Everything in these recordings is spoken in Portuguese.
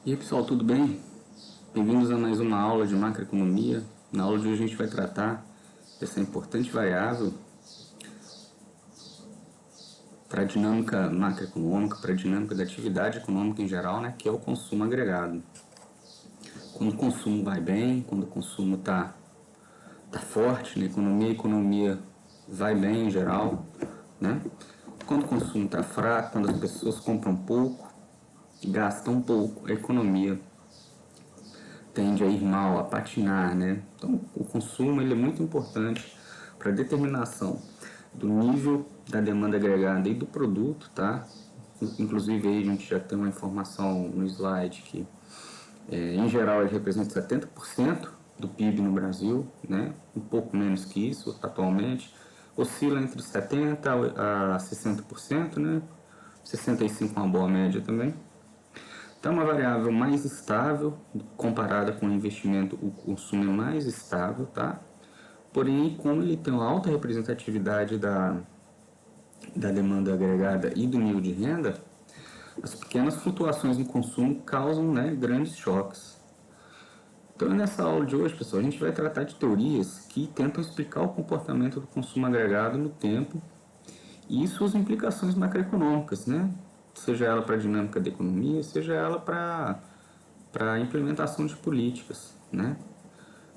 E aí pessoal, tudo bem? Bem-vindos a mais uma aula de macroeconomia. Na aula de hoje a gente vai tratar dessa importante variável para a dinâmica macroeconômica, para a dinâmica da atividade econômica em geral, né, que é o consumo agregado. Quando o consumo vai bem, quando o consumo tá forte na economia, a economia vai bem em geral, né? Quando o consumo está fraco, quando as pessoas compram pouco, gastam pouco, a economia tende a ir mal, a patinar, né? Então, o consumo ele é muito importante para a determinação do nível da demanda agregada e do produto, tá? Inclusive, aí a gente já tem uma informação no slide que, em geral, ele representa 70% do PIB no Brasil, né? Um pouco menos que isso atualmente. Oscila entre 70% a 60%, né? 65% é uma boa média também. Então, é uma variável mais estável, comparada com o investimento, o consumo é mais estável, tá? Porém, como ele tem uma alta representatividade da demanda agregada e do nível de renda, as pequenas flutuações no consumo causam, né, grandes choques. Então, nessa aula de hoje, pessoal, a gente vai tratar de teorias que tentam explicar o comportamento do consumo agregado no tempo e suas implicações macroeconômicas, né? Seja ela para a dinâmica da economia, seja ela para a implementação de políticas, né?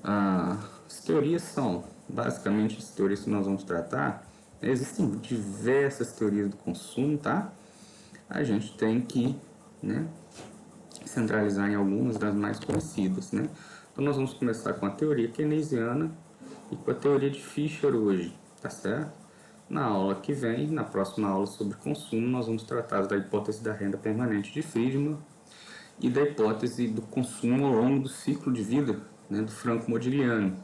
As teorias são, basicamente, as teorias que nós vamos tratar. Existem diversas teorias do consumo, tá? A gente tem que, né, centralizar em algumas das mais conhecidas, né? Então, nós vamos começar com a teoria keynesiana e com a teoria de Fisher hoje, tá certo? Na aula que vem, na próxima aula sobre consumo, nós vamos tratar da hipótese da renda permanente de Friedman e da hipótese do consumo ao longo do ciclo de vida, né, do Franco Modigliani.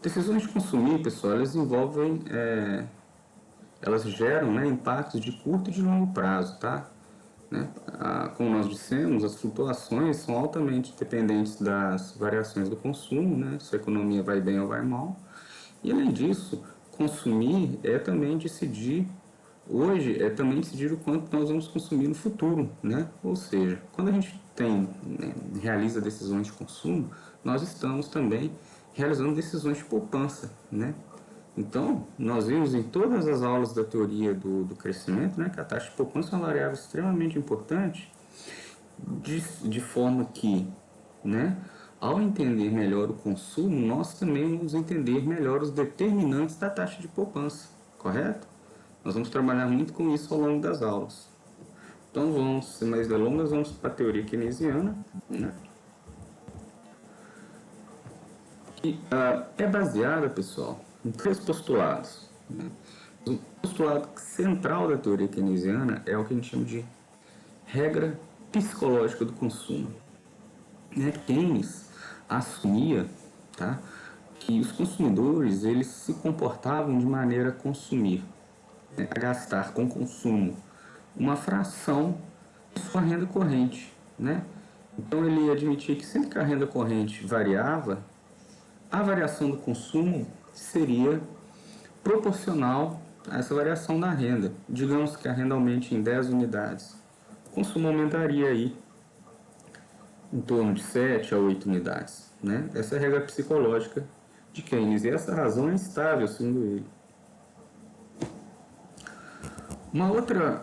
Decisões de consumir, pessoal, elas envolvem, elas geram, né, impactos de curto e de longo prazo, tá? Né? Como nós dissemos, as flutuações são altamente dependentes das variações do consumo, né? Se a economia vai bem ou vai mal. E além disso, consumir é também decidir, hoje é também decidir o quanto nós vamos consumir no futuro, né? Ou seja, quando a gente né, realiza decisões de consumo, nós estamos também realizando decisões de poupança, né? Então, nós vimos em todas as aulas da teoria do crescimento, né, que a taxa de poupança é uma variável extremamente importante, de forma que, né, ao entender melhor o consumo, nós também vamos entender melhor os determinantes da taxa de poupança, correto? Nós vamos trabalhar muito com isso ao longo das aulas. Então, vamos, sem mais delongas, vamos para a teoria keynesiana, né? E é baseada, pessoal, em três postulados, né? O postulado central da teoria keynesiana é o que a gente chama de regra psicológica do consumo. Keynes assumia, tá, que os consumidores eles se comportavam de maneira a consumir, né, a gastar com consumo uma fração de sua renda corrente, né? Então ele admitia que sempre que a renda corrente variava, a variação do consumo seria proporcional a essa variação da renda. Digamos que a renda aumente em 10 unidades. O consumo aumentaria aí em torno de 7 a 8 unidades. Né? Essa é a regra psicológica de Keynes e essa razão é estável, segundo ele. Uma outra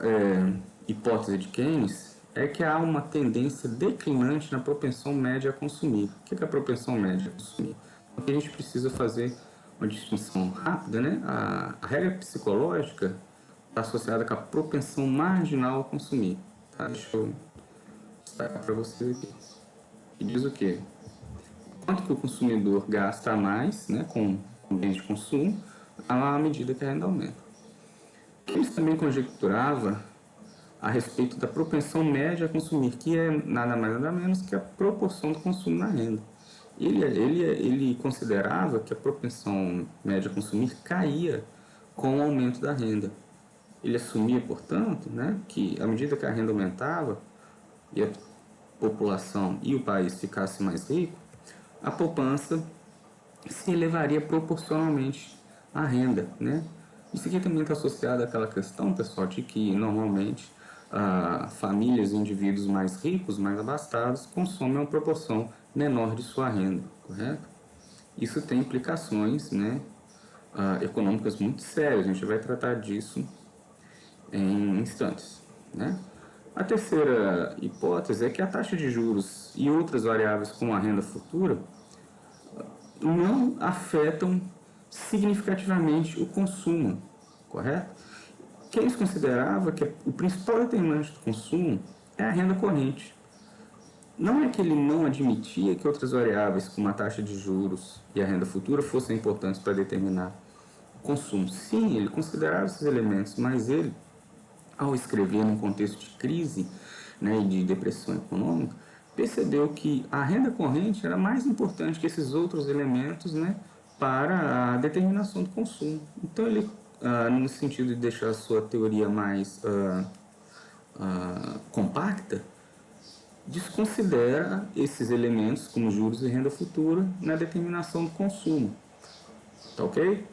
hipótese de Keynes é que há uma tendência declinante na propensão média a consumir. O que é a propensão média a consumir? Porque a gente precisa fazer uma distinção rápida, né? A regra psicológica está associada com a propensão marginal a consumir. Tá? Deixa eu destacar para vocês aqui. E diz o quê? Quanto que o consumidor gasta a mais, né, com bens de consumo, à medida que a renda aumenta. Eles também conjecturava a respeito da propensão média a consumir, que é nada mais nada menos que a proporção do consumo na renda. Ele considerava que a propensão média a consumir caía com o aumento da renda. Ele assumia, portanto, né, que à medida que a renda aumentava e a população e o país ficasse mais rico, a poupança se elevaria proporcionalmente à renda, né? Isso aqui também está associado àquela questão, pessoal, de que normalmente famílias e indivíduos mais ricos, mais abastados, consomem uma proporção menor de sua renda, correto? Isso tem implicações, né, econômicas muito sérias, a gente vai tratar disso em instantes, né? A terceira hipótese é que a taxa de juros e outras variáveis como a renda futura não afetam significativamente o consumo, correto? Keynes considerava que o principal determinante do consumo é a renda corrente. Não é que ele não admitia que outras variáveis, como a taxa de juros e a renda futura, fossem importantes para determinar o consumo. Sim, ele considerava esses elementos, mas ele, ao escrever num contexto de crise, né, e de depressão econômica, percebeu que a renda corrente era mais importante que esses outros elementos, né, para a determinação do consumo. Então ele, no sentido de deixar a sua teoria mais compacta, desconsidera esses elementos como juros e renda futura na determinação do consumo. Tá ok?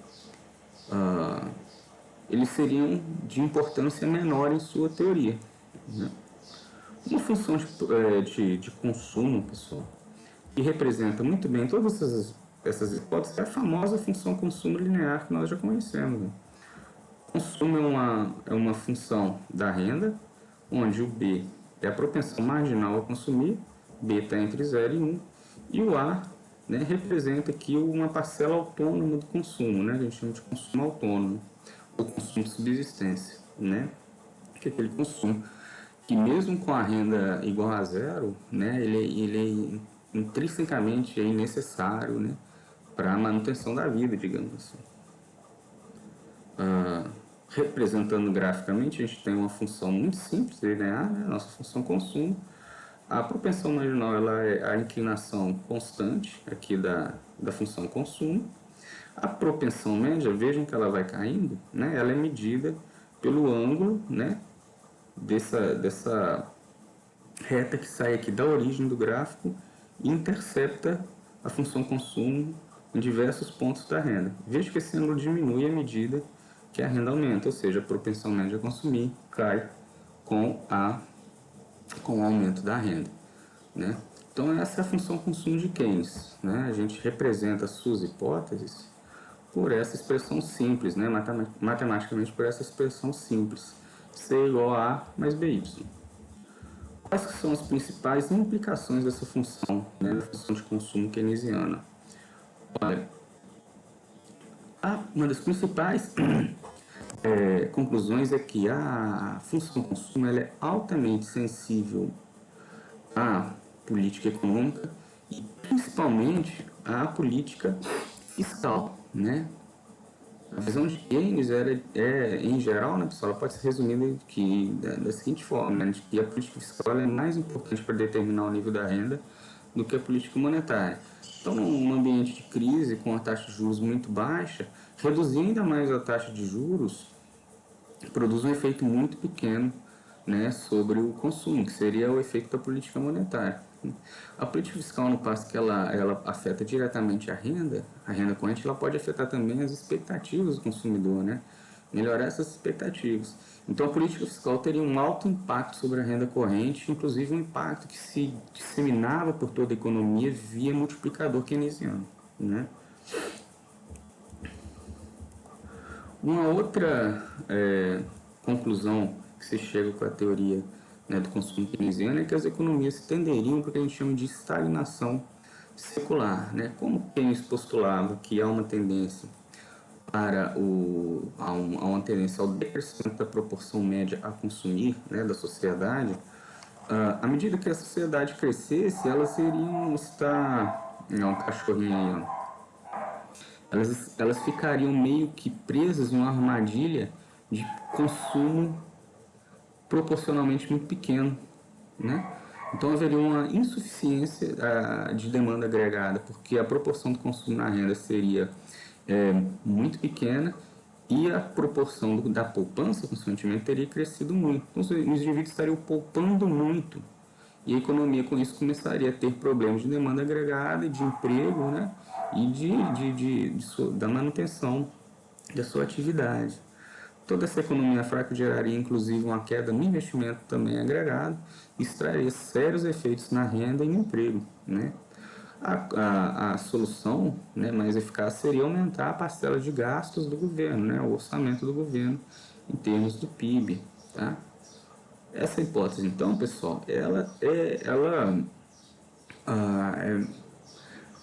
Eles seriam de importância menor em sua teoria, né? Uma função de consumo, pessoal, que representa muito bem todas essas hipóteses é a famosa função consumo linear que nós já conhecemos, né? Consumo é uma função da renda, onde o B é a propensão marginal a consumir, B está entre 0 e 1, e o A, né, representa aqui uma parcela autônoma do consumo, né, que a gente chama de consumo autônomo, ou consumo de subsistência, né, que é aquele consumo que mesmo com a renda igual a zero, né, ele é intrinsecamente necessário, né, para a manutenção da vida, digamos assim. Representando graficamente, a gente tem uma função muito simples, linear, né, nossa função consumo. A propensão marginal ela é a inclinação constante aqui da função consumo. A propensão média, vejam que ela vai caindo, né, ela é medida pelo ângulo, né, dessa reta que sai aqui da origem do gráfico e intercepta a função consumo em diversos pontos da renda. Veja que esse ângulo diminui à medida que a renda aumenta, ou seja, a propensão média a consumir cai com o aumento da renda, né? Então essa é a função consumo de Keynes, né? A gente representa suas hipóteses por essa expressão simples, né? Matematicamente por essa expressão simples, C igual a A mais BY. Quais são as principais implicações dessa função, né, da função de consumo keynesiana? Olha, uma das principais conclusões é que a função consumo ela é altamente sensível à política econômica e principalmente à política fiscal, né? A visão de Keynes em geral, né, pessoal, ela pode ser resumida da seguinte forma, né, de que a política fiscal é mais importante para determinar o nível da renda do que a política monetária. Então, num ambiente de crise, com a taxa de juros muito baixa, reduzir ainda mais a taxa de juros produz um efeito muito pequeno, né, sobre o consumo, que seria o efeito da política monetária. A política fiscal, no passo que ela afeta diretamente a renda corrente, ela pode afetar também as expectativas do consumidor, né? Melhorar essas expectativas. Então, a política fiscal teria um alto impacto sobre a renda corrente, inclusive um impacto que se disseminava por toda a economia via multiplicador keynesiano, né? Uma outra conclusão que se chega com a teoria, né, do consumo keynesiano é que as economias tenderiam para o que a gente chama de estagnação secular, né? Como Keynes postulava que há uma tendência uma tendência ao decrescimento da proporção média a consumir, né, da sociedade, à medida que a sociedade crescesse, elas iriam estar... Não, um cachorrinho aí, ó. Elas ficariam meio que presas em uma armadilha de consumo proporcionalmente muito pequeno, né? Então haveria uma insuficiência de demanda agregada, porque a proporção do consumo na renda seria muito pequena e a proporção da poupança, consequentemente, teria crescido muito. Então os indivíduos estariam poupando muito e a economia com isso começaria a ter problemas de demanda agregada e de emprego, né? E da manutenção da sua atividade. Toda essa economia fraca geraria inclusive uma queda no investimento também agregado, e isso traria sérios efeitos na renda e no emprego, né? A solução, né, mais eficaz seria aumentar a parcela de gastos do governo, né, o orçamento do governo em termos do PIB, tá? Essa hipótese, então, pessoal,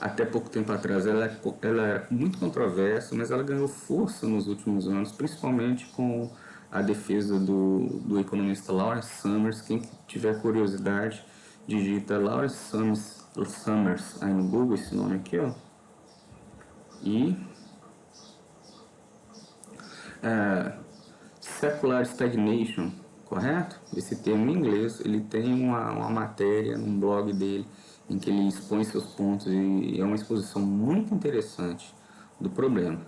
até pouco tempo atrás, ela é muito controversa, mas ela ganhou força nos últimos anos, principalmente com a defesa do economista Lawrence Summers. Quem tiver curiosidade, digita Lawrence Summers aí no Google, esse nome aqui, ó. E Secular Stagnation, correto? Esse termo em inglês, ele tem uma matéria num blog dele em que ele expõe seus pontos, e é uma exposição muito interessante do problema,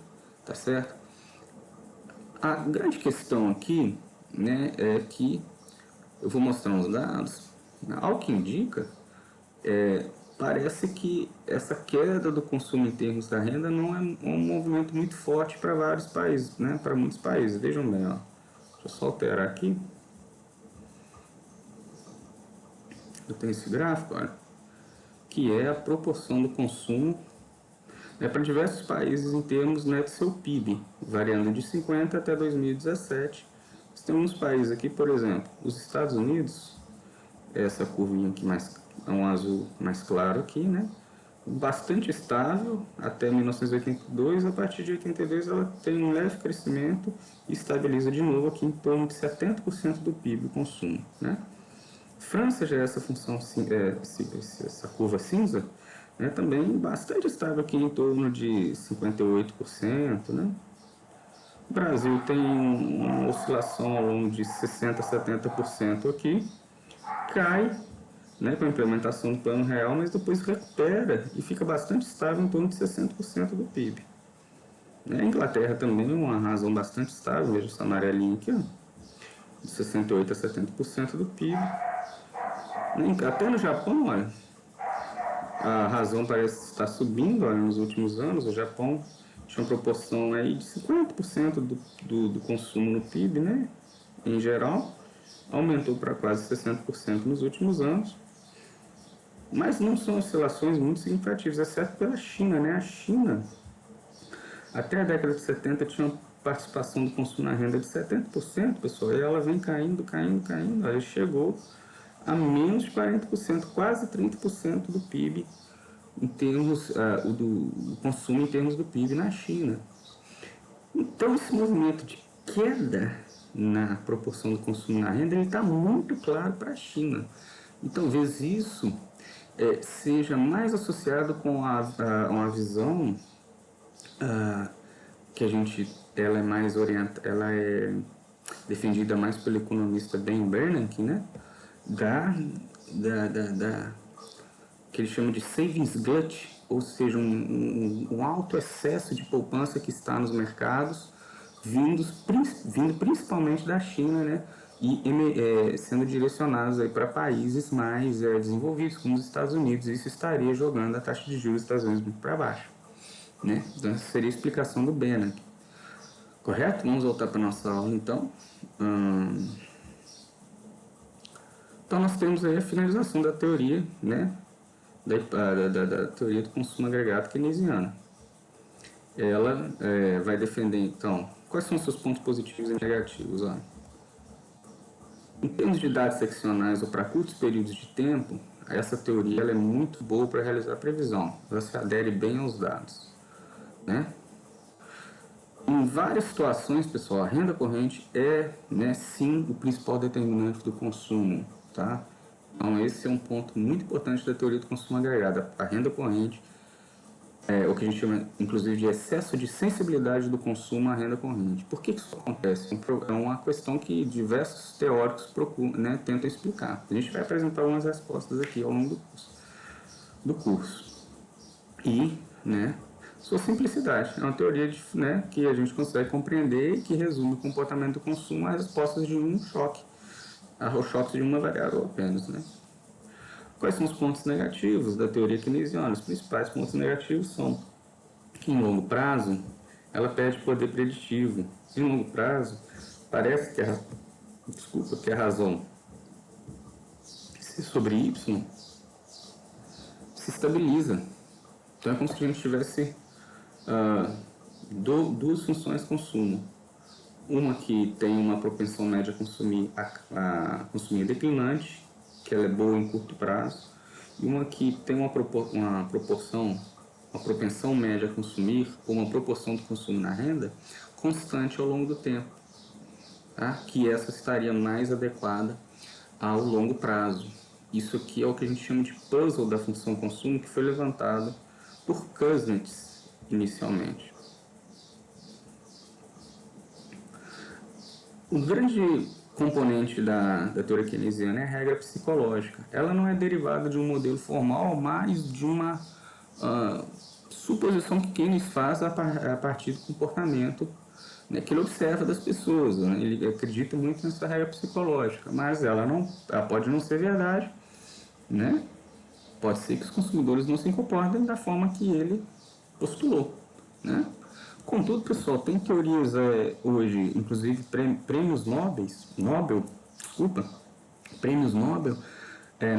tá certo? A grande questão aqui, né, é que eu vou mostrar uns dados, ao que indica, parece que essa queda do consumo em termos da renda não é um movimento muito forte para vários países, né, para muitos países. Vejam bem, ó. Deixa eu só alterar aqui. Eu tenho esse gráfico, olha, que é a proporção do consumo, né, para diversos países em termos, né, do seu PIB, variando de 50 até 2017. Nós temos países aqui, por exemplo, os Estados Unidos, essa curvinha aqui mais, é um azul mais claro aqui, né, bastante estável até 1982. A partir de 82 ela tem um leve crescimento e estabiliza de novo aqui em torno de 70% do PIB, o consumo, né? França já é essa função, essa curva cinza, né, também bastante estável aqui em torno de 58%, né? O Brasil tem uma oscilação ao longo de 60% a 70% aqui, cai, né, com a implementação do plano real, mas depois recupera e fica bastante estável em torno de 60% do PIB. A Inglaterra também é uma razão bastante estável, veja essa amarelinha aqui, ó, de 68% a 70% do PIB. Até no Japão, olha, a razão parece estar subindo, olha, nos últimos anos. O Japão tinha uma proporção aí de 50% do consumo no PIB, né, em geral, aumentou para quase 60% nos últimos anos. Mas não são oscilações muito significativas, exceto pela China, né? A China, até a década de 70, tinha uma participação do consumo na renda de 70%, pessoal, e ela vem caindo, ela chegou a menos de 40%, quase 30% do PIB, em termos do consumo em termos do PIB na China. Então, esse movimento de queda na proporção do consumo na renda, ele está muito claro para a China. E talvez isso seja mais associado com uma visão que ela é mais ela é defendida mais pelo economista Ben Bernanke, né? Que ele chama de savings glut, ou seja, um alto excesso de poupança que está nos mercados, vindo principalmente da China, né? E sendo direcionados aí para países mais desenvolvidos, como os Estados Unidos. Isso estaria jogando a taxa de juros dos Estados Unidos muito para baixo, né? Então, essa seria a explicação do Bernanke. Correto? Vamos voltar para a nossa aula, então. Então, nós temos aí a finalização da teoria, né? Da teoria do consumo agregado keynesiana. Ela vai defender, então, quais são os seus pontos positivos e negativos? Ó. Em termos de dados seccionais ou para curtos períodos de tempo, essa teoria ela é muito boa para realizar a previsão. Ela se adere bem aos dados, né? Em várias situações, pessoal, a renda corrente é, né, sim, o principal determinante do consumo, tá? Então, esse é um ponto muito importante da teoria do consumo agregado. A renda corrente é o que a gente chama, inclusive, de excesso de sensibilidade do consumo à renda corrente. Por que isso acontece? É uma questão que diversos teóricos tentam explicar. A gente vai apresentar algumas respostas aqui ao longo do curso. E, né, sua simplicidade. É uma teoria que a gente consegue compreender e que resume o comportamento do consumo às respostas de um choque, aos choques de uma variável apenas, né? Quais são os pontos negativos da teoria keynesiana? Os principais pontos negativos são que, em longo prazo, ela perde poder preditivo. Em longo prazo, parece que a razão C sobre Y se estabiliza. Então é como se a gente tivesse duas funções de consumo. Uma que tem uma propensão média a consumir declinante, que ela é boa em curto prazo, e uma que tem uma propensão média a consumir, ou uma proporção do consumo na renda, constante ao longo do tempo, tá? Que essa estaria mais adequada ao longo prazo. Isso aqui é o que a gente chama de puzzle da função consumo, que foi levantado por Kuznets inicialmente. O grande componente da teoria keynesiana é a regra psicológica. Ela não é derivada de um modelo formal, mas de uma suposição que Keynes faz a partir do comportamento, né, que ele observa das pessoas. Né? Ele acredita muito nessa regra psicológica, mas ela pode não ser verdade, né? Pode ser que os consumidores não se comportem da forma que ele postulou, né? Contudo, pessoal, tem teorias hoje, inclusive prêmios Nobel,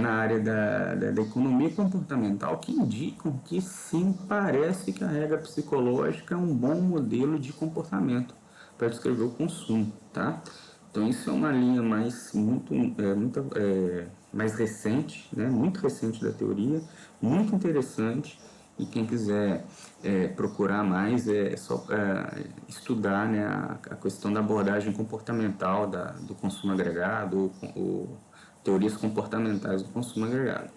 na área da economia comportamental, que indicam que sim, parece que a regra psicológica é um bom modelo de comportamento para descrever o consumo, tá? Então isso é uma linha mais recente, né? Muito recente da teoria, muito interessante, e quem quiser procurar mais é só estudar, né, a questão da abordagem comportamental do consumo agregado, ou teorias comportamentais do consumo agregado.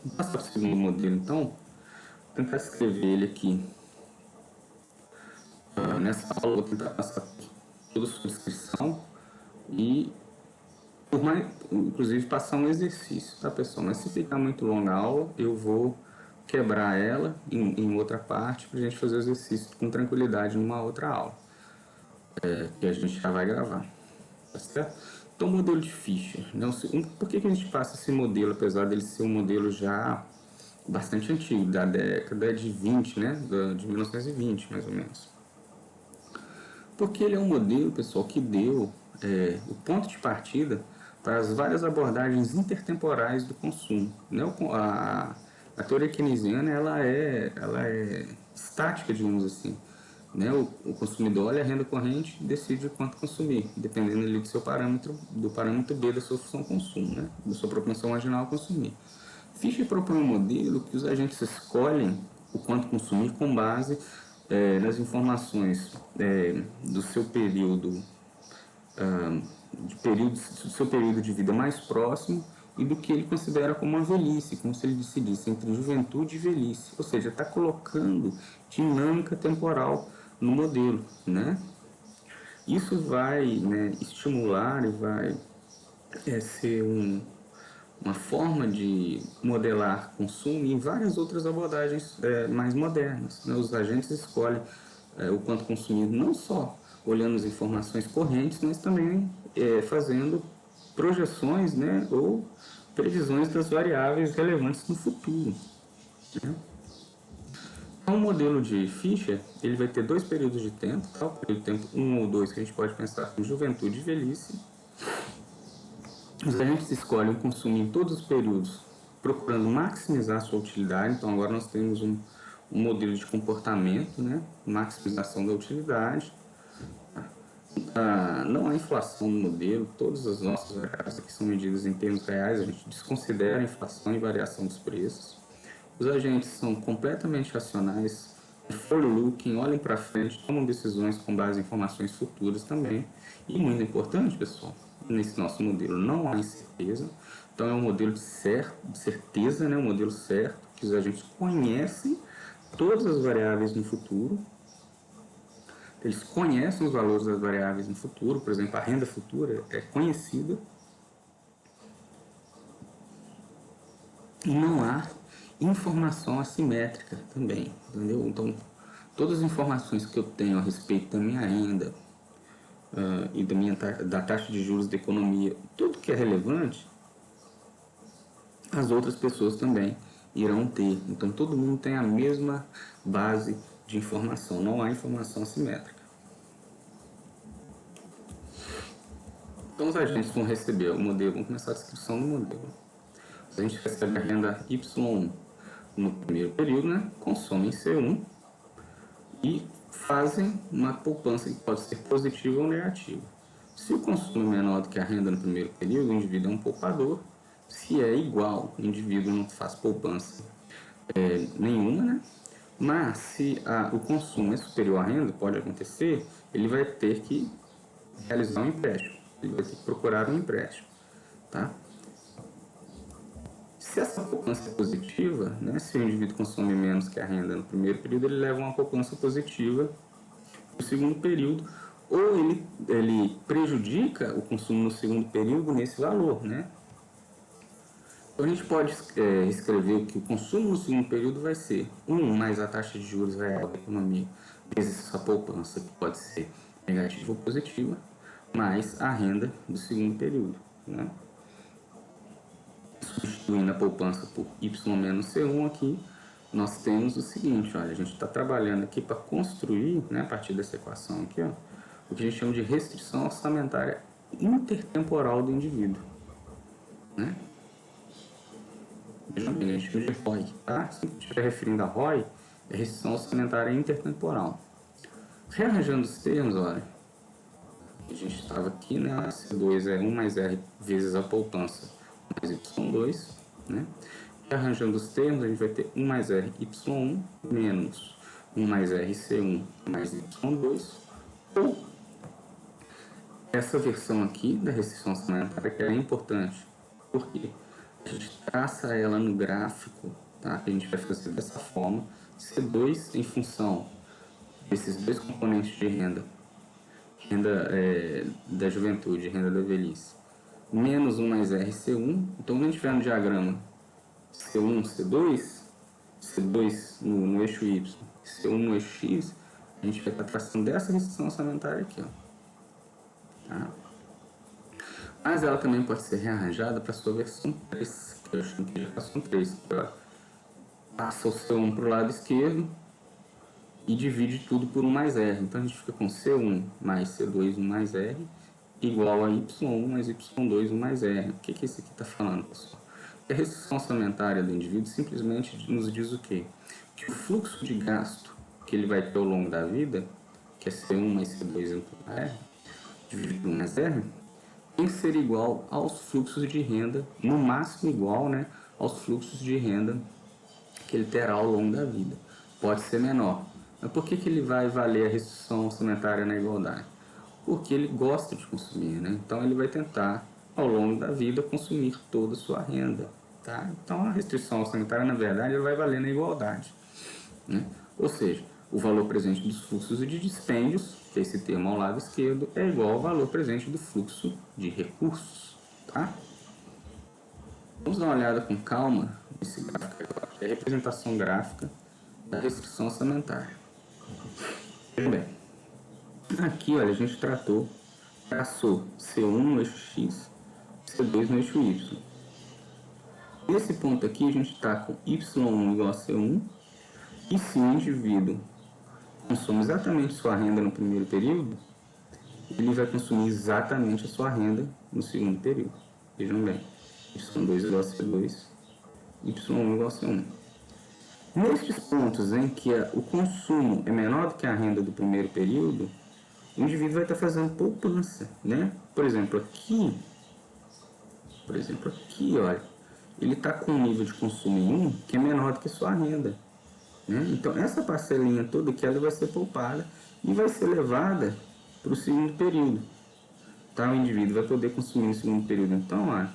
Vou passar para o segundo modelo, então. Vou tentar escrever ele aqui. Nessa aula, vou tentar passar toda a sua descrição e, inclusive, passar um exercício, tá, pessoal? Mas se ficar muito longa a aula, eu vou quebrar ela em outra parte para a gente fazer o exercício com tranquilidade numa outra aula, que a gente já vai gravar, tá certo? Então, o modelo de Fisher, né? Por que a gente passa esse modelo, apesar dele ser um modelo já bastante antigo, da década de 20, né? De 1920, mais ou menos. Porque ele é um modelo, pessoal, que deu o ponto de partida para as várias abordagens intertemporais do consumo, né? A teoria keynesiana ela é estática, digamos assim, né? O consumidor olha a renda corrente e decide quanto consumir, dependendo ali do parâmetro B da sua função consumo, né? Da sua propensão marginal a consumir. Fischer propõe um modelo que os agentes escolhem o quanto consumir com base nas informações do seu do seu período de vida mais próximo e do que ele considera como uma velhice, como se ele decidisse entre juventude e velhice, ou seja, está colocando dinâmica temporal no modelo, né? Isso vai, né, estimular e vai ser uma forma de modelar consumo em várias outras abordagens mais modernas, né? Os agentes escolhem o quanto consumir não só olhando as informações correntes, mas também fazendo projeções, né, ou previsões das variáveis relevantes no futuro, né? Então, o modelo de Fischer ele vai ter dois períodos de tempo, tá? O período de tempo 1 ou 2 que a gente pode pensar como juventude e velhice. Os agentes escolhem o consumo em todos os períodos, procurando maximizar a sua utilidade. Então, agora nós temos um modelo de comportamento, né? Maximização da utilidade. Não há inflação no modelo, todas as nossas variáveis aqui são medidas em termos reais, a gente desconsidera a inflação e variação dos preços. Os agentes são completamente racionais, forward-looking, olham para frente, tomam decisões com base em informações futuras também. E muito importante, pessoal, nesse nosso modelo não há incerteza, então é um modelo de certeza, né? Um modelo certo, que os agentes conhecem todas as variáveis no futuro, eles conhecem os valores das variáveis no futuro, por exemplo, a renda futura é conhecida e não há informação assimétrica também, entendeu? Então, todas as informações que eu tenho a respeito da minha renda e da taxa de juros da economia, tudo que é relevante, as outras pessoas também irão ter. Então todo mundo tem a mesma base de informação, não há informação assimétrica. Então os agentes vão receber o modelo, vamos começar a descrição do modelo. A gente recebe a renda Y1 no primeiro período, né? Consomem C1 e fazem uma poupança que pode ser positiva ou negativa. Se o consumo é menor do que a renda no primeiro período, o indivíduo é um poupador. Se é igual, o indivíduo não faz poupança nenhuma, né? Mas se o consumo é superior à renda, pode acontecer, ele vai ter que realizar um empréstimo. Ele vai ter que procurar um empréstimo, tá? Se essa poupança é positiva, né, se o indivíduo consome menos que a renda no primeiro período, ele leva uma poupança positiva no segundo período, ou ele prejudica o consumo no segundo período nesse valor, né? Então a gente pode escrever que o consumo no segundo período vai ser 1 mais a taxa de juros real da economia, vezes essa poupança, que pode ser negativa ou positiva, mais a renda do segundo período, né? Substituindo a poupança por Y menos C1 aqui, nós temos o seguinte, olha, a gente está trabalhando aqui para construir, né, a partir dessa equação aqui, ó, o que a gente chama de restrição orçamentária intertemporal do indivíduo, né? Veja bem, a gente chama de ROI, tá? Se a gente estiver referindo a ROI, é restrição orçamentária intertemporal. Rearranjando os termos, olha, a gente estava aqui, né, a C2 é 1 mais R vezes a poupança mais Y2, né? Rearranjando os termos, a gente vai ter 1 mais R Y1 menos 1 mais R C1 mais Y2, ou essa versão aqui da restrição orçamentária que é importante, porque a gente traça ela no gráfico, tá? A gente vai fazer dessa forma, C2 em função desses dois componentes de renda da juventude, renda da velhice, menos 1 mais RC1. Então, quando a gente tiver no diagrama C1, C2 no eixo Y, C1 no eixo X, a gente vai estar traçando dessa restrição orçamentária aqui, ó. Tá? Mas ela também pode ser rearranjada para a sua versão 3, que eu chamo de equação 3, que ela passa o C1 para o lado esquerdo e divide tudo por 1 mais R. Então a gente fica com C1 mais C2, 1 mais R, igual a Y1 mais Y2, 1 mais R. O que isso aqui está falando, pessoal? A restrição orçamentária do indivíduo simplesmente nos diz o quê? Que o fluxo de gasto que ele vai ter ao longo da vida, que é C1 mais C2 R, dividido por 1 mais R, tem que ser igual aos fluxos de renda, no máximo igual, né, aos fluxos de renda que ele terá ao longo da vida. Pode ser menor. Mas por que ele vai valer a restrição orçamentária na igualdade? Porque ele gosta de consumir, né? Então ele vai tentar, ao longo da vida, consumir toda a sua renda, tá? Então a restrição orçamentária, na verdade, ela vai valer na igualdade, né? Ou seja, o valor presente dos fluxos de dispêndios, que é esse termo ao lado esquerdo, é igual ao valor presente do fluxo de recursos, tá? Vamos dar uma olhada com calma nesse gráfico agora, que é a representação gráfica da restrição orçamentária. Veja bem, aqui, olha, a gente traçou C1 no eixo X, C2 no eixo Y. Nesse ponto aqui, a gente está com Y1 igual a C1, e se o indivíduo consome exatamente sua renda no primeiro período, ele vai consumir exatamente a sua renda no segundo período. Vejam bem, Y2 igual a C2, Y1 igual a C1. Nestes pontos em que o consumo é menor do que a renda do primeiro período, o indivíduo vai estar fazendo poupança, né? Por exemplo, aqui, olha, ele está com um nível de consumo em 1 que é menor do que a sua renda, né? Então, essa parcelinha toda que ela vai ser poupada e vai ser levada para o segundo período. Tá? O indivíduo vai poder consumir no segundo período, então, olha,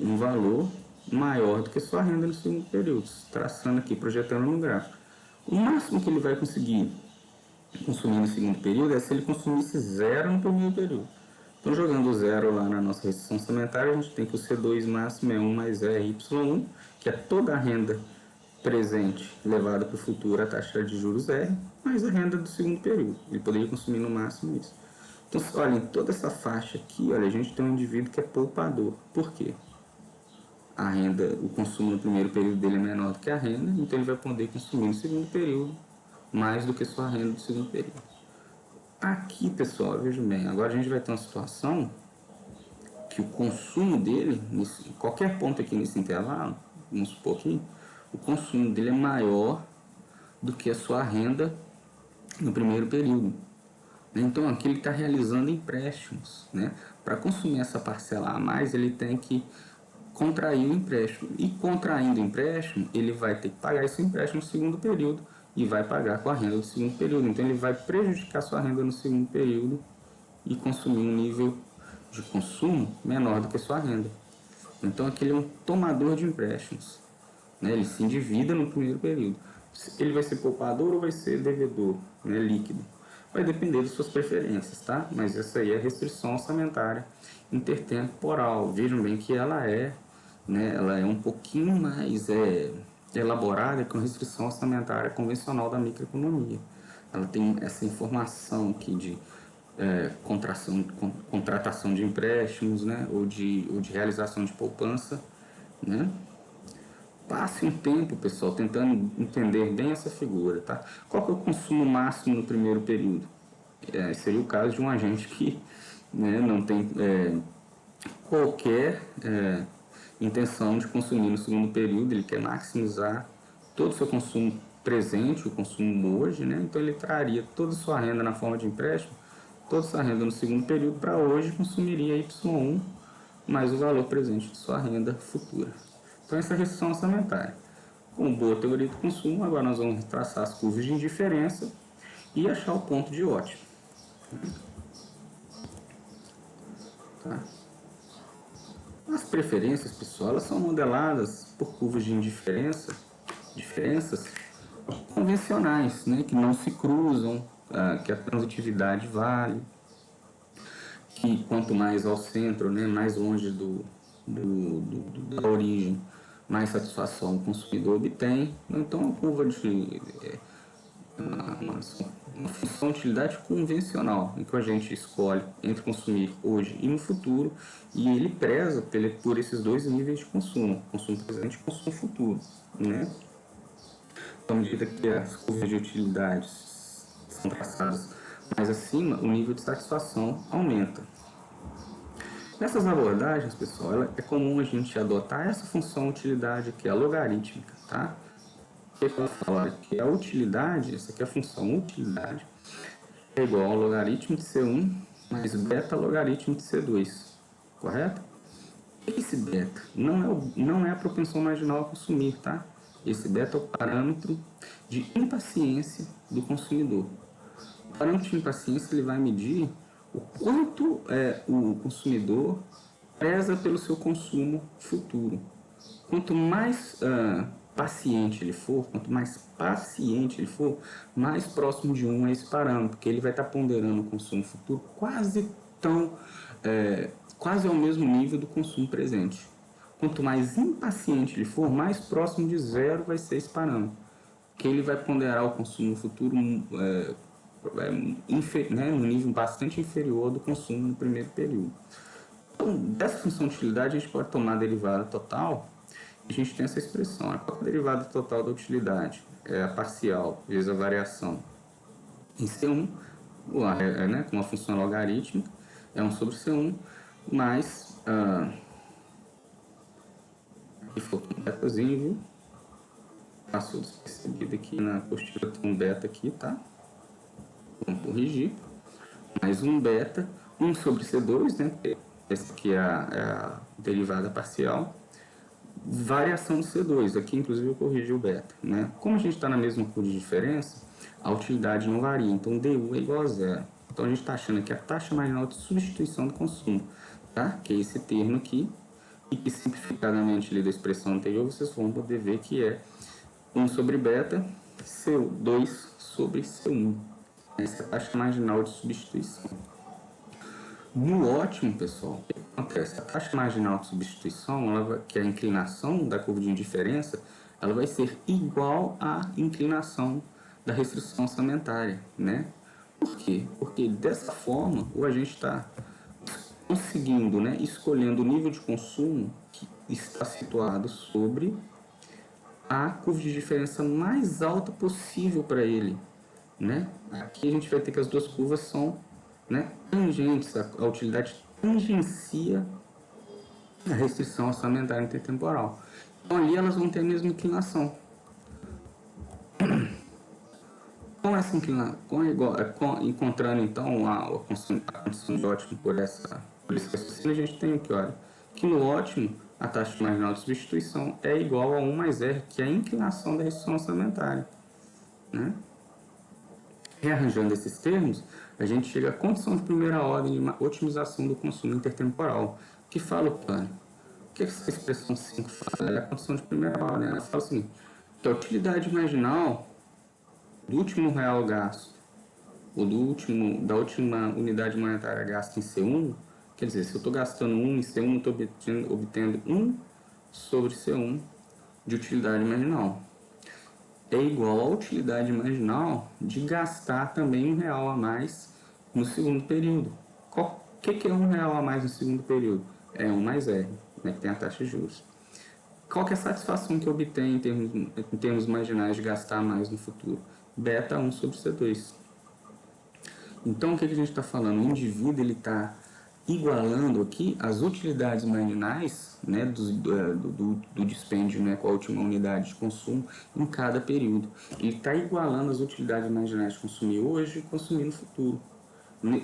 um valor maior do que a sua renda no segundo período, traçando aqui, projetando no gráfico. O máximo que ele vai conseguir consumir no segundo período é se ele consumisse zero no primeiro período. Então, jogando o zero lá na nossa restrição orçamentária, a gente tem que o C2 máximo é 1 mais RY1, que é toda a renda presente levada para o futuro a taxa de juros R, mais a renda do segundo período. Ele poderia consumir no máximo isso. Então, olha, em toda essa faixa aqui, olha, a gente tem um indivíduo que é poupador. Por quê? a renda, o consumo no primeiro período dele é menor do que a renda, então ele vai poder consumir no segundo período mais do que sua renda do segundo período. Aqui, pessoal, veja bem, agora a gente vai ter uma situação que o consumo dele, em qualquer ponto aqui nesse intervalo, vamos supor que o consumo dele é maior do que a sua renda no primeiro período. Então aqui ele está realizando empréstimos, né? Para consumir essa parcela a mais, ele tem que contrair o empréstimo. E contraindo o empréstimo, ele vai ter que pagar esse empréstimo no segundo período e vai pagar com a renda do segundo período. Então ele vai prejudicar sua renda no segundo período e consumir um nível de consumo menor do que sua renda. Então aqui ele é um tomador de empréstimos, né? Ele se endivida no primeiro período. Ele vai ser poupador ou vai ser devedor, né? Líquido. Vai depender de suas preferências, tá? Mas essa aí é a restrição orçamentária intertemporal. Vejam bem que ela é, né? Ela é um pouquinho mais elaborada que a restrição orçamentária convencional da microeconomia. Ela tem essa informação aqui de contratação de empréstimos, né? ou de realização de poupança, né? Passe um tempo, pessoal, tentando entender bem essa figura, tá? Qual que é o consumo máximo no primeiro período? Seria o caso de um agente que, né, não tem qualquer intenção de consumir no segundo período, ele quer maximizar todo o seu consumo presente, o consumo hoje, né? Então ele traria toda a sua renda na forma de empréstimo, toda a sua renda no segundo período para hoje, consumiria Y1 mais o valor presente de sua renda futura. Então essa é a restrição orçamentária. Com boa teoria do consumo, agora nós vamos traçar as curvas de indiferença e achar o ponto de ótimo. Tá? As preferências, pessoal, elas são modeladas por curvas de diferenças convencionais, né, que não se cruzam, que a transitividade vale, que quanto mais ao centro, né, mais longe da origem, mais satisfação o consumidor obtém. Então, a curva de uma função de utilidade convencional, em que a gente escolhe entre consumir hoje e no futuro, e ele preza por esses dois níveis de consumo presente e consumo futuro, né? À medida que as curvas de utilidade são traçadas mais acima, o nível de satisfação aumenta. Nessas abordagens, pessoal, é comum a gente adotar essa função utilidade que é a logarítmica, tá? O que ela fala que a utilidade, essa aqui é a função utilidade, é igual ao logaritmo de C1 mais beta logaritmo de C2, correto? Esse beta não é a propensão marginal a consumir, tá? Esse beta é o parâmetro de impaciência do consumidor. O parâmetro de impaciência ele vai medir o quanto o consumidor preza pelo seu consumo futuro. Quanto mais paciente ele for, mais próximo de 1 é esse parâmetro, porque ele vai estar ponderando o consumo futuro quase ao mesmo nível do consumo presente. Quanto mais impaciente ele for, mais próximo de 0 vai ser esse parâmetro, que ele vai ponderar o consumo futuro no nível bastante inferior do consumo no primeiro período. Então, dessa função de utilidade, a gente pode tomar a derivada total. A gente tem essa expressão, qual é a derivada total da utilidade? É a parcial vezes a variação em C1, com uma função logarítmica, é 1 sobre C1, mais aqui faltou um betazinho, viu? Passou despercebido aqui na apostila, tem um beta aqui, tá? Vamos corrigir. Mais um beta, 1 sobre C2, né? Essa aqui é a derivada parcial. Variação do C2, aqui inclusive eu corrigi o beta, né? Como a gente está na mesma curva de diferença, a utilidade não varia, então DU é igual a zero. Então a gente está achando aqui a taxa marginal de substituição do consumo, tá? Que é esse termo aqui, e que simplificadamente ali da expressão anterior, vocês vão poder ver que é 1 sobre beta, C2 sobre C1. Essa é a taxa marginal de substituição. No ótimo, pessoal, o que acontece? A taxa marginal de substituição, que é a inclinação da curva de indiferença, ela vai ser igual à inclinação da restrição orçamentária, né? Por quê? Porque dessa forma, o agente está conseguindo, né, escolhendo o nível de consumo que está situado sobre a curva de diferença mais alta possível para ele, né? Aqui a gente vai ter que as duas curvas são, né, tangentes, a utilidade tangencia a restrição orçamentária intertemporal. Então ali elas vão ter a mesma inclinação. Com essa inclinação, encontrando então a condição de ótimo por esse raciocínio, a gente tem aqui, olha, que no ótimo a taxa marginal de substituição é igual a 1 mais R, que é a inclinação da restrição orçamentária, né? Rearranjando esses termos, a gente chega à condição de primeira ordem de otimização do consumo intertemporal, que fala o plano. O que essa expressão 5 fala? É a condição de primeira ordem. Ela fala assim, que a utilidade marginal do último real gasto, ou da última unidade monetária gasta em C1, quer dizer, se eu estou gastando 1 em C1, eu estou obtendo 1 sobre C1 de utilidade marginal. É igual à utilidade marginal de gastar também R$1 a mais no segundo período. O que é R$1 a mais no segundo período? É 1 mais R, né, que tem a taxa de juros. Qual que é a satisfação que eu obtenho em termos marginais de gastar mais no futuro? Beta 1 sobre C2. Então, o que a gente está falando? O indivíduo está igualando aqui as utilidades marginais, né, do dispêndio, né, com a última unidade de consumo em cada período. Ele está igualando as utilidades marginais de consumir hoje e consumir no futuro.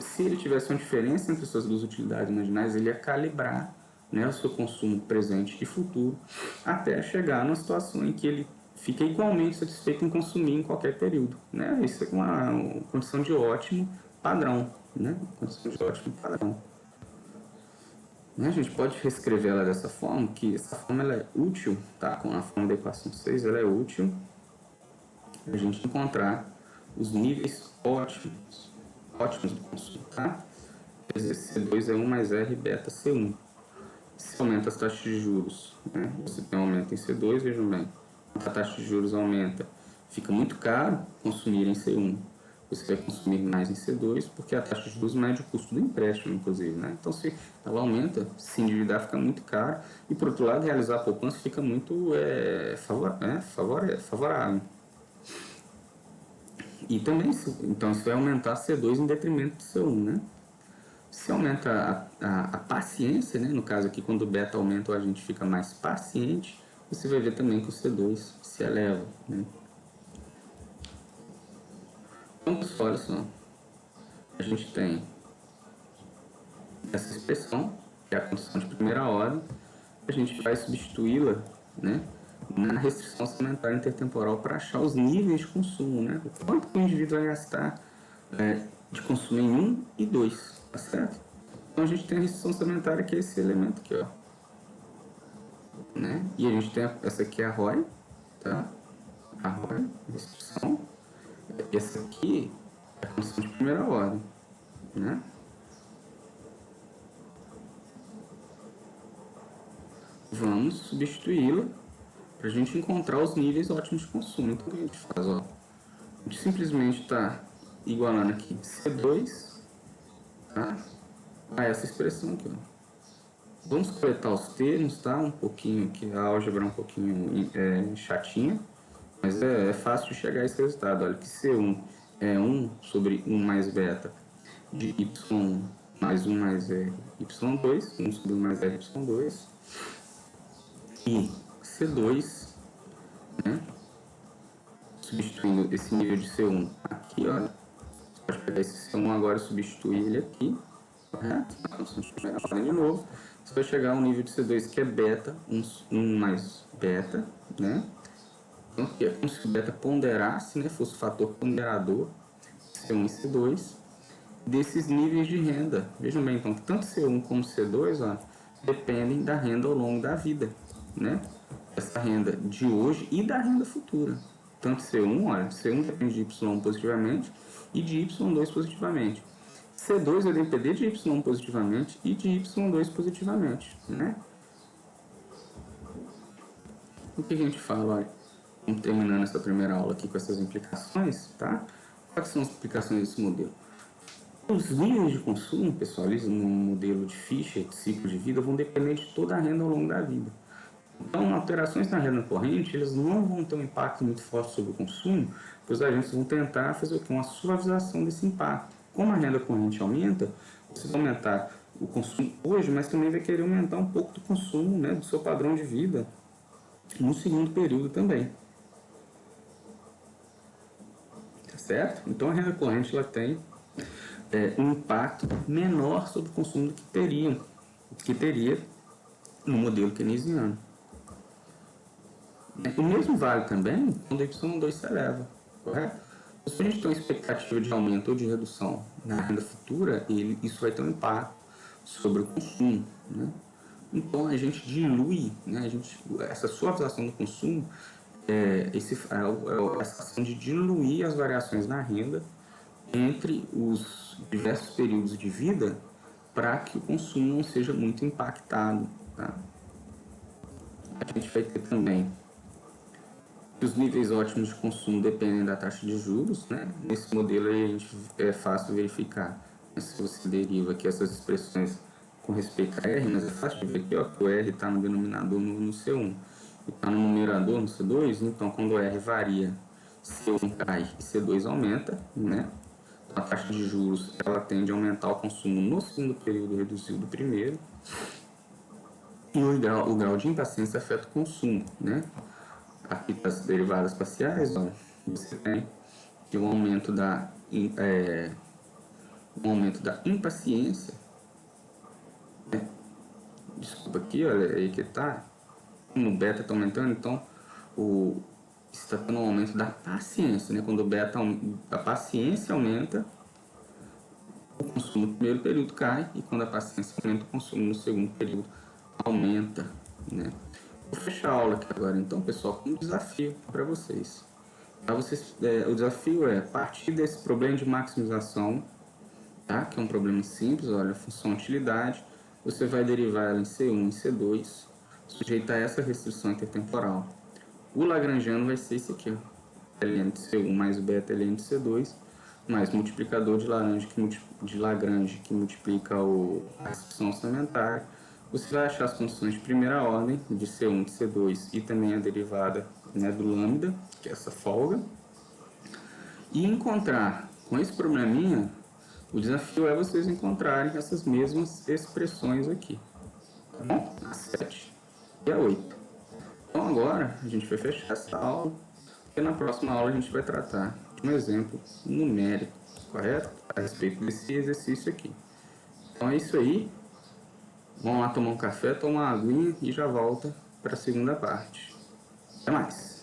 Se ele tivesse uma diferença entre essas duas utilidades marginais, ele ia calibrar, né, o seu consumo presente e futuro até chegar numa situação em que ele fica igualmente satisfeito em consumir em qualquer período, né? Isso é uma condição de ótimo padrão, né? Condição de ótimo padrão. A gente pode reescrever ela dessa forma, que essa forma ela é útil, tá? Com a forma da equação 6, ela é útil para a gente encontrar os níveis ótimos do consumo, tá? Quer dizer, C2 é 1 mais R beta C1. Se aumenta as taxas de juros, né? Você tem um aumento em C2, vejam bem, a taxa de juros aumenta, fica muito caro consumir em C1. Você vai consumir mais em C2, porque a taxa de juros mede o custo do empréstimo, inclusive, né? Então, se ela aumenta, se endividar fica muito caro, e por outro lado, realizar a poupança fica muito favorável. E também, então, isso vai aumentar C2 em detrimento do C1, né? Se aumenta a paciência, né? No caso aqui, quando o beta aumenta, a gente fica mais paciente, você vai ver também que o C2 se eleva, né? Então, pessoal, olha só, a gente tem essa expressão, que é a condição de primeira ordem, a gente vai substituí-la, né, na restrição orçamentária intertemporal para achar os níveis de consumo, né? O quanto o indivíduo vai gastar de consumo em 1 e 2, tá certo? Então a gente tem a restrição orçamentária, que é esse elemento aqui, ó, né? E a gente tem essa aqui é a ROI, tá? A ROI, restrição. Essa aqui é a condição de primeira ordem, né? Vamos substituí-la para a gente encontrar os níveis ótimos de consumo. Então, o que a gente faz? Ó? A gente simplesmente está igualando aqui C2, tá, a essa expressão aqui. Ó. Vamos coletar os termos, tá? Um pouquinho aqui, a álgebra é um pouquinho chatinha, mas é fácil de chegar a esse resultado. Olha que C1 é 1 sobre 1 mais beta de Y mais 1 mais R, Y2, 1 sobre 1 mais R, Y2, e C2, né? Substituindo esse nível de C1 aqui, olha, você pode pegar esse C1 agora e substituir ele aqui, correto? De novo, você vai chegar a um nível de C2 que é beta, 1 mais beta, né? Então, é como se o beta ponderasse, né? Fosse o fator ponderador, C1 e C2, desses níveis de renda. Vejam bem, então, tanto C1 como C2, ó, dependem da renda ao longo da vida, né? Essa renda de hoje e da renda futura. Tanto C1, olha, C1 depende de Y positivamente e de Y2 positivamente. C2 vai depender de Y positivamente e de Y2 positivamente, né? O que a gente fala, olha, vamos terminando essa primeira aula aqui com essas implicações, tá? Quais são as implicações desse modelo? Os níveis de consumo, pessoal, eles no modelo de Fischer, de ciclo de vida, vão depender de toda a renda ao longo da vida. Então, alterações na renda corrente, eles não vão ter um impacto muito forte sobre o consumo, pois os agentes vão tentar fazer o quê? Uma suavização desse impacto. Como a renda corrente aumenta, você vai aumentar o consumo hoje, mas também vai querer aumentar um pouco do consumo, né, do seu padrão de vida no segundo período também. Tá certo? Então, a renda corrente ela tem um impacto menor sobre o consumo do que teria no modelo keynesiano. O mesmo vale também quando a Y2 se eleva, correto? Se a gente tem uma expectativa de aumento ou de redução na renda futura, isso vai ter um impacto sobre o consumo, né? Então a gente dilui, né? Essa suavização do consumo essa ação de diluir as variações na renda entre os diversos períodos de vida para que o consumo não seja muito impactado, tá? A gente vai ter também os níveis ótimos de consumo dependem da taxa de juros, né? Nesse modelo aí a gente é fácil verificar, né, se você deriva aqui essas expressões com respeito a R, mas é fácil de ver aqui, ó, que o R está no denominador no C1 e está no numerador no C2, então quando o R varia, C1 cai e C2 aumenta, né? Então, a taxa de juros ela tende a aumentar o consumo no segundo período reduzido do primeiro, e o grau de impaciência afeta o consumo, né? Aqui para as derivadas parciais, ó, você tem que um aumento da impaciência, né? Desculpa aqui, olha aí que tá, no beta está aumentando, então está tendo um aumento da paciência, né? Quando o beta a paciência aumenta, o consumo no primeiro período cai, e quando a paciência aumenta, o consumo no segundo período aumenta, né? Vou fechar a aula aqui agora, então, pessoal, com um desafio para vocês. O desafio é partir desse problema de maximização, tá? Que é um problema simples, olha, função utilidade, você vai derivar ela em C1 e C2, sujeita a essa restrição intertemporal. O lagrangiano vai ser esse aqui, ó, ln de C1 mais beta ln de C2, mais multiplicador de Lagrange que multiplica a restrição orçamentária. Você vai achar as condições de primeira ordem de C1, de C2 e também a derivada, né, do lambda, que é essa folga. E encontrar, com esse probleminha, o desafio é vocês encontrarem essas mesmas expressões aqui, tá bom? A 7 e a 8. Então agora a gente vai fechar essa aula, e na próxima aula a gente vai tratar de um exemplo numérico, correto? A respeito desse exercício aqui. Então é isso aí. Vamos lá tomar um café, tomar uma aguinha e já volta para a segunda parte. Até mais!